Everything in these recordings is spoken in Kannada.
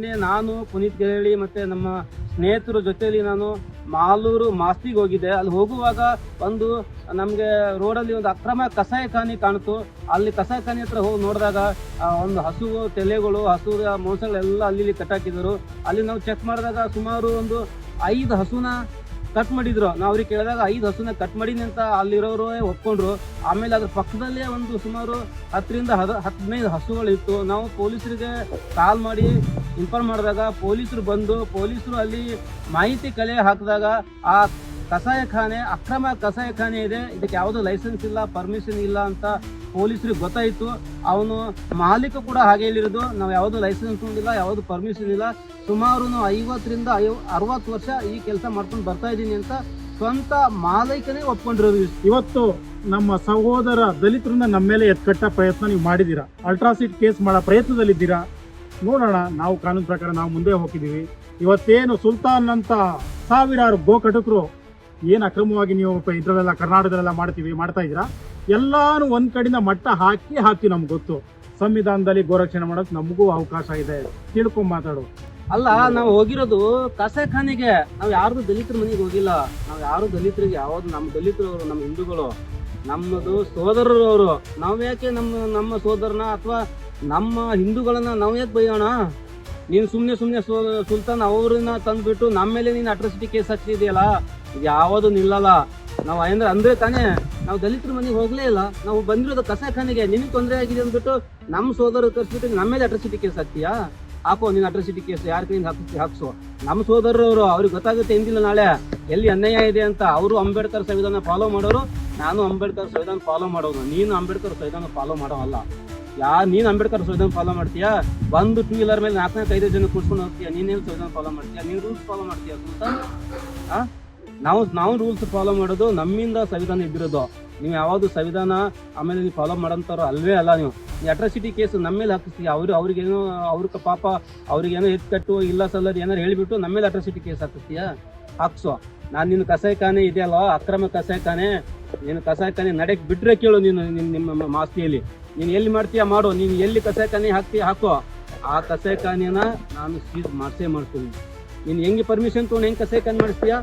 ಮೊನ್ನೆ ನಾನು ಪುನೀತ್ ಗೆರಳಿ ಮತ್ತೆ ನಮ್ಮ ಸ್ನೇಹಿತರ ಜೊತೆಯಲ್ಲಿ ನಾನು ಮಾಲೂರು ಮಾಸ್ತಿಗೆ ಹೋಗಿದ್ದೆ. ಅಲ್ಲಿ ಹೋಗುವಾಗ ಒಂದು ನಮಗೆ ರೋಡಲ್ಲಿ ಒಂದು ಅಕ್ರಮ ಕಸಾಯಿಖಾನೆ ಕಾಣಿತು. ಅಲ್ಲಿ ಕಸಾಯಿಖಾನೆ ಹತ್ರ ಹೋಗಿ ನೋಡಿದಾಗ ಒಂದು ಹಸು ತೆಲೆಗಳು, ಹಸು ಮಾಂಸಗಳೆಲ್ಲ ಅಲ್ಲಿ ಕಟ್ಟಾಕಿದ್ರು. ಅಲ್ಲಿ ನಾವು ಚೆಕ್ ಮಾಡಿದಾಗ ಸುಮಾರು ಒಂದು 5 ಹಸುನ ಕಟ್ ಮಾಡಿದ್ರು. ನಾವು ಅವ್ರಿಗೆ ಕೇಳಿದಾಗ 5 ಹಸುನ ಕಟ್ ಮಾಡೀನಿ ಅಂತ ಅಲ್ಲಿರೋರು ಒಪ್ಕೊಂಡ್ರು. ಆಮೇಲೆ ಅದ್ರ ಪಕ್ಕದಲ್ಲೇ ಒಂದು ಸುಮಾರು 10ರಿಂದ 15 ಹಸುಗಳಿತ್ತು. ನಾವು ಪೊಲೀಸರಿಗೆ ಕಾಲ್ ಮಾಡಿ ಇನ್ಫಾರ್ಮ್ ಮಾಡಿದಾಗ ಪೊಲೀಸರು ಅಲ್ಲಿ ಮಾಹಿತಿ ಕಲೆ ಹಾಕಿದಾಗ ಆ ಕಸಾಯಿಖಾನೆ ಅಕ್ರಮ ಕಸಾಯಿಖಾನೆ ಇದೆ, ಇದಕ್ಕೆ ಯಾವುದೋ ಲೈಸೆನ್ಸ್ ಇಲ್ಲ, ಪರ್ಮಿಷನ್ ಇಲ್ಲ ಅಂತ ಪೊಲೀಸರಿಗೆ ಗೊತ್ತಾಯಿತು. ಅವನು ಮಾಲೀಕ ಕೂಡ ಹಾಗೆ ಹೇಳಿರೋದು, ನಾವು ಯಾವುದು ಲೈಸೆನ್ಸ್ ಇಲ್ಲ, ಯಾವುದು ಪರ್ಮಿಷನ್ ಇಲ್ಲ, ಸುಮಾರು 50ರಿಂದ 60 ವರ್ಷ ಈ ಕೆಲಸ ಮಾಡ್ಕೊಂಡು ಬರ್ತಾ ಇದ್ದೀನಿ ಅಂತ ಸ್ವಂತ ಮಾಲೀಕನೇ ಒಪ್ಕೊಂಡಿರೋದು. ಇವತ್ತು ನಮ್ಮ ಸಹೋದರ ದಲಿತರನ್ನ ನಮ್ಮ ಮೇಲೆ ಎತ್ಕಟ್ಟ ಪ್ರಯತ್ನ ನೀವು ಮಾಡಿದ್ದೀರಾ, ಅಲ್ಟ್ರಾಸಿಟಿ ಕೇಸ್ ಮಾಡೋ ಪ್ರಯತ್ನದಲ್ಲಿದ್ದೀರಾ. ನೋಡೋಣ, ನಾವು ಕಾನೂನು ಪ್ರಕಾರ ನಾವು ಮುಂದೆ ಹೋಗಿದ್ದೀವಿ. ಇವತ್ತೇನು ಸುಲ್ತಾನ್ ಅಂತ ಸಾವಿರಾರು ಗೋಕಟಕರು ಏನು ಅಕ್ರಮವಾಗಿ ನೀವು ಇದ್ರಲ್ಲೆಲ್ಲ ಕರ್ನಾಟಕದಲ್ಲೆಲ್ಲ ಮಾಡ್ತಾ ಇದ್ದೀರಾ, ಎಲ್ಲಾನು ಒಂದ್ ಕಡೆಯಿಂದ ಮಟ್ಟ ಹಾಕಿ ನಮ್ಗೆ ಗೊತ್ತು. ಸಂವಿಧಾನದಲ್ಲಿ ಗೋರಕ್ಷಣೆ ಮಾಡೋಕೆ ನಮಗೂ ಅವಕಾಶ ಇದೆ, ತಿಳ್ಕೊಂಡ್ ಮಾತಾಡು. ಅಲ್ಲ, ನಾವು ಹೋಗಿರೋದು ಕಸಾಯಿಖಾನೆಗೆ, ನಾವು ಯಾರ್ದು ದಲಿತರ ಮನೆಗೆ ಹೋಗಿಲ್ಲ. ನಾವು ಯಾರು ದಲಿತರಿಗೆ ಯಾವ್ದು ನಮ್ಮ ದಲಿತರು, ನಮ್ಮ ಹಿಂದೂಗಳು, ನಮ್ಮದು ಸೋದರರು ಅವರು. ನಾವು ಯಾಕೆ ನಮ್ಮ ಸೋದರನ ಅಥವಾ ನಮ್ಮ ಹಿಂದೂಗಳನ್ನ ನಾವು ಯಾಕೆ ಬೈಯೋಣ? ನೀನು ಸುಮ್ಮನೆ ಸುಲ್ತಾನ್ ಅವ್ರನ್ನ ತಂದ್ಬಿಟ್ಟು ನಮ್ಮ ಮೇಲೆ ನೀನು ಅಟ್ರಾಸಿಟಿ ಕೇಸ್ ಹಚ್ಚಿದೆಯಲ್ಲ, ಇದು ಯಾವುದು ನಿಲ್ಲಲ್ಲ. ನಾವು ಅಂದ್ರೆ ತಾನೇ ನಾವು ದಲಿತರ ಮನೆಗೆ ಹೋಗ್ಲೇ ಇಲ್ಲ. ನಾವು ಬಂದಿರೋದು ಕಸಾಯಿಖಾನೆಗೆ. ನಿನಗೆ ತೊಂದರೆ ಆಗಿದೆ ಅಂದ್ಬಿಟ್ಟು ನಮ್ಮ ಸೋದರ ಕರ್ಸ್ಬಿಟ್ಟು ನಮ್ಮ ಮೇಲೆ ಅಟ್ರಾಸಿಟಿ ಕೇಸ್ ಹಾಕ್ತೀಯಾ? ಹಾಕೋ ನೀನು ಅಟ್ರಾಸಿಟಿ ಕೇಸ್, ಯಾರ ಕೈಯಿಂದ ಹಾಕ್ಸೋ. ನಮ್ಮ ಸೋದರರವರು, ಅವ್ರಿಗೆ ಗೊತ್ತಾಗುತ್ತೆ ಇಂದಿಲ್ಲ ನಾಳೆ ಎಲ್ಲಿ ಅನ್ಯಾಯ ಇದೆ ಅಂತ. ಅವರು ಅಂಬೇಡ್ಕರ್ ಸಂವಿಧಾನ ಫಾಲೋ ಮಾಡೋರು, ನಾನು ಅಂಬೇಡ್ಕರ್ ಸಂವಿಧಾನ ಫಾಲೋ ಮಾಡೋನು. ನೀನು ಅಂಬೇಡ್ಕರ್ ಸಂವಿಧಾನ ಫಾಲೋ ಮಾಡೋವಲ್ಲ. ನೀನು ಅಂಬೇಡ್ಕರ್ ಸಂವಿಧಾನ ಫಾಲೋ ಮಾಡ್ತೀಯಾ? ಬಂದು 2 ವೀಲರ್ ಮೇಲೆ 4-5 ಜನ ಕೂರ್ಸ್ಕೊಂಡು ಹೋಗ್ತೀಯಾ? ನೀನೇನು ಸಂವಿಧಾನ ಫಾಲೋ ಮಾಡ್ತೀಯಾ? ನೀನು ರೂಲ್ಸ್ ಫಾಲೋ ಮಾಡ್ತೀಯಾ ಅಂತ? ನಾವು ರೂಲ್ಸ್ ಫಾಲೋ ಮಾಡೋದು, ನಮ್ಮಿಂದ ಸಂವಿಧಾನ ಇದ್ದಿರೋದು. ನೀವು ಯಾವುದು ಸಂವಿಧಾನ ಆಮೇಲೆ ನೀವು ಫಾಲೋ ಮಾಡೋಂಥವ್ರು ಅಲ್ವೇ ಅಲ್ಲ. ನೀವು ಈ ಅಟ್ರಾಸಿಟಿ ಕೇಸ್ ನಮ್ಮ ಮೇಲೆ ಹಾಕಿಸ್ತೀಯ. ಅವ್ರಿಗೇನೋ ಪಾಪ ಅವ್ರಿಗೇನೋ ಎತ್ಕಟ್ಟು ಇಲ್ಲ ಸಲ್ಲರ್ ಏನಾರು ಹೇಳಿಬಿಟ್ಟು ನಮ್ಮ ಮೇಲೆ ಅಟ್ರಾಸಿಟಿ ಕೇಸ್ ಹಾಕಿಸ್ತೀಯಾ? ಹಾಕ್ಸೋ. ನಾನು ನಿನ್ನ ಕಸಾಯಿಖಾನೆ ಇದೆಯಲ್ಲ, ಅಕ್ರಮ ಕಸಾಯಿಖಾನೆ, ನೀನು ಕಸಾಯಿಖಾನೆ ನಡೆಯಕ್ಕೆ ಬಿಟ್ಟರೆ ಕೇಳು. ನಿಮ್ಮ ಮಾಸ್ತಿಯಲ್ಲಿ ನೀನು ಎಲ್ಲಿ ಮಾಡ್ತೀಯಾ ಮಾಡು. ನೀನು ಎಲ್ಲಿ ಕಸಾಯಿಖಾನೆ ಹಾಕೋ, ಆ ಕಸಾಯಿಖಾನೆನ ನಾನು ಸೀಸ್ ಮಾಡ್ತೀನಿ. ನೀನು ಹೆಂಗೆ ಪರ್ಮಿಷನ್ ತೊಗೊಂಡು ಹೆಂಗೆ ಕಸಾಯಿಖಾನೆ ಮಾಡಿಸ್ತೀಯಾ?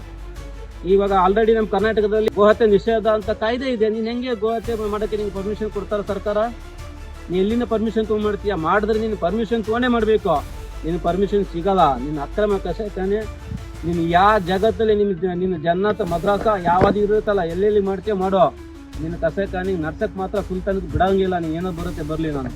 ಇವಾಗ ಆಲ್ರೆಡಿ ನಮ್ಮ ಕರ್ನಾಟಕದಲ್ಲಿ ಗೋಹತ್ಯೆ ನಿಷೇಧ ಅಂತ ಕಾಯ್ದೆ ಇದೆ. ನೀನು ಹೆಂಗೆ ಗೋಹತ್ಯೆ ಮಾಡೋಕ್ಕೆ ನಿಂಗೆ ಪರ್ಮಿಷನ್ ಕೊಡ್ತಾರ ಸರ್ಕಾರ? ನೀನು ಎಲ್ಲಿಂದ ಪರ್ಮಿಷನ್ ತೊಗೊಂಡು ಮಾಡ್ತೀಯಾ? ಮಾಡಿದ್ರೆ ನೀನು ಪರ್ಮಿಷನ್ ತೊಗೊಂಡೇ ಮಾಡಬೇಕು. ನೀನು ಪರ್ಮಿಷನ್ ಸಿಗಲ್ಲ. ನಿನ್ನ ಅಕ್ರಮ ಕಸಾಯಿಖಾನೆ ನೀನು ಯಾವ ಜಗತ್ತಲ್ಲಿ ನಿನ್ನ ಜನ್ನತ್ ಮದ್ರಾಸ ಯಾವ್ದು ಇರುತ್ತಲ್ಲ, ಎಲ್ಲೆಲ್ಲಿ ಮಾಡ್ತೀಯ ಮಾಡೋ. ನಿನ್ನ ಕಸಾಯಿಖಾನೆ ನಡ್ಸಕ್ಕೆ ಮಾತ್ರ ಸುಲ್ತಾನಿಗೆ ಬಿಡೋಂಗಿಲ್ಲ. ನೀನು ಏನೋ ಬರುತ್ತೆ ಬರಲಿ ನಾನು.